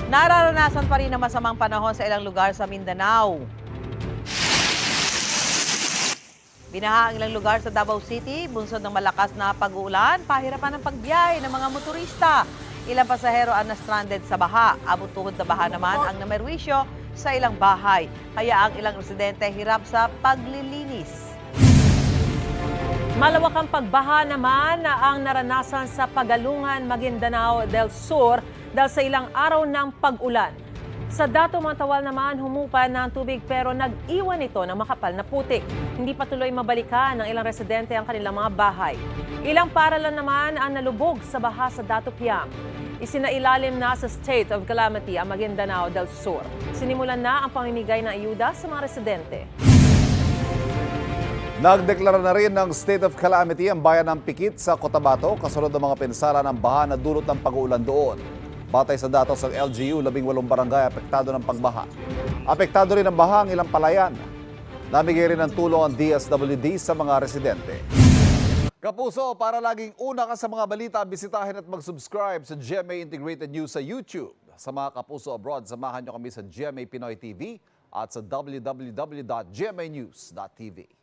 Nararanasan pa rin ang masamang panahon sa ilang lugar sa Mindanao. Binaha ang ilang lugar sa Davao City, bunsod ng malakas na pag-uulan, pahirapan ng pagbiyahe ng mga motorista. Ilang pasahero ang na-stranded sa baha. Abot tuhod na baha naman ang namerwisyo sa ilang bahay. Kaya ang ilang residente hirap sa paglilinis. Malawak ang pagbaha naman na ang naranasan sa Pagalungan, Maguindanao del Sur dahil sa ilang araw ng pag-ulan. Sa Dato Matawal naman, humupa na ang tubig pero nag-iwan ito ng makapal na putik. Hindi pa tuloy mabalikan ng ilang residente ang kanilang mga bahay. Ilang paralan naman ang nalubog sa baha sa Dato Piam. Isinailalim na sa state of calamity ang Maguindanao del Sur. Sinimulan na ang pamimigay ng ayuda sa mga residente. Nagdeklara na rin ng state of calamity ang bayan ng Pikit sa Cotabato kasunod ng mga pinsala ng baha na dulot ng pag-uulan doon. Batay sa datos ng LGU, 18 barangay apektado ng pagbaha. Apektado rin ng baha ang ilang palayan. Namigay rin ng tulong ang DSWD sa mga residente. Kapuso, para laging una ka sa mga balita, bisitahin at mag-subscribe sa GMA Integrated News sa YouTube. Sa mga kapuso abroad, samahan nyo kami sa GMA Pinoy TV at sa www.gmanews.tv.